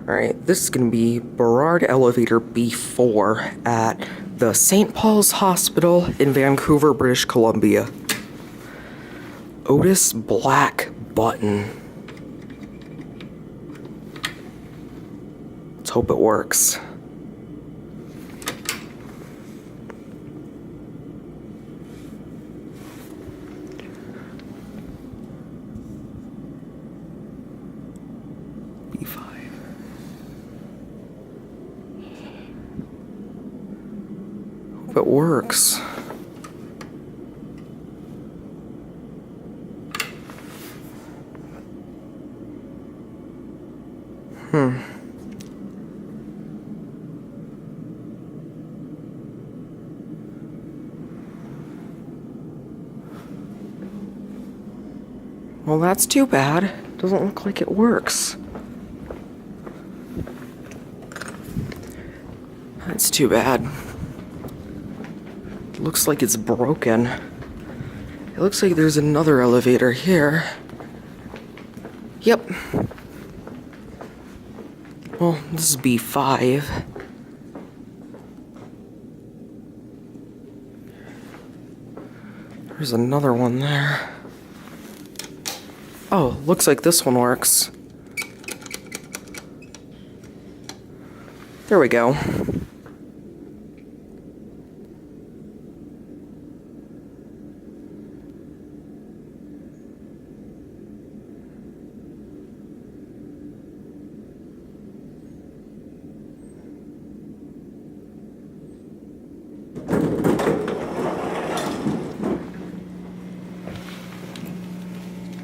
Alright, this is going to be Burrard Elevator B4 at the St. Paul's Hospital in Vancouver, British Columbia. Otis Black Button. Let's hope it works. B5. Hope it works. Well, that's too bad. Doesn't look like it works. That's too bad. It looks like it's broken. It looks like there's another elevator here. Yep. Well, this is B5. There's another one there. Oh, looks like this one works. There we go.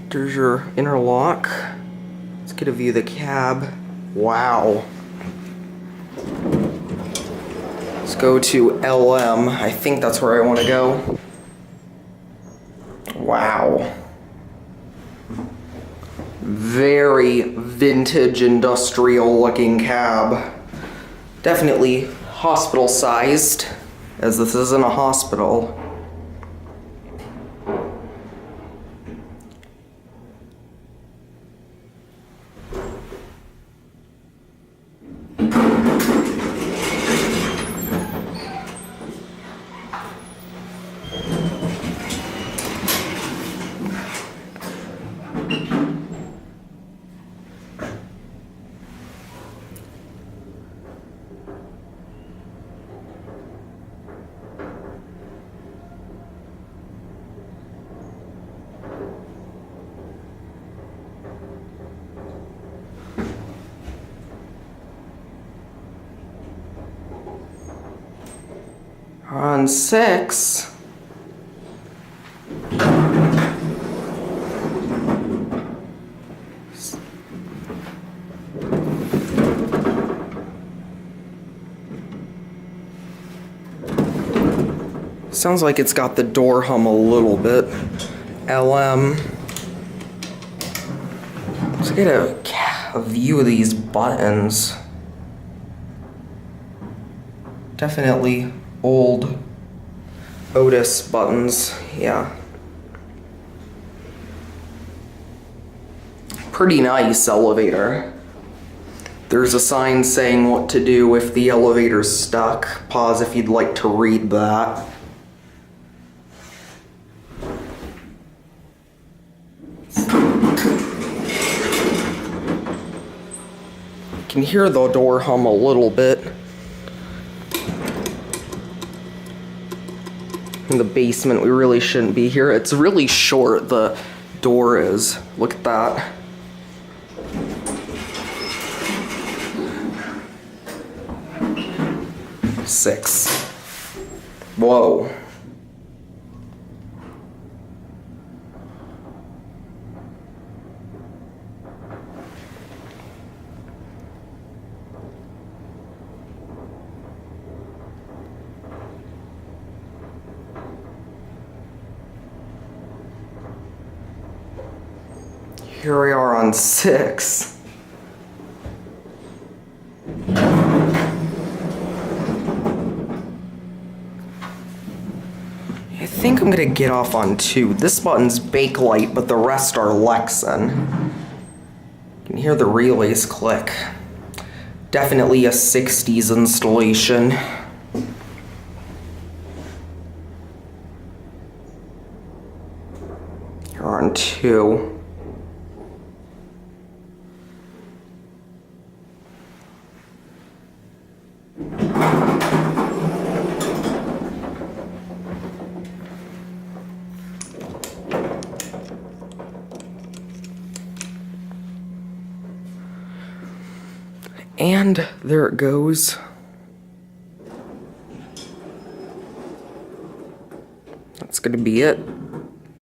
There's your interlock. Let's get a view of the cab. Wow. Let's go to LM. I think that's where I want to go. Wow. Very vintage industrial looking cab. Definitely hospital sized, as this isn't a hospital. On 6. Sounds like it's got the door hum a little bit. LM. Let's get a view of these buttons. Definitely old Otis buttons, yeah. Pretty nice elevator. There's a sign saying what to do if the elevator's stuck. Pause if you'd like to read that. You can hear the door hum a little bit. In the basement, we really shouldn't be here. It's really short, the door is. Look at that. Six. Whoa. Here we are on 6. I think I'm gonna get off on 2. This button's Bakelite, but the rest are Lexan. You can hear the relays click. Definitely a 60s installation. Here on 2. And there it goes. That's gonna be it.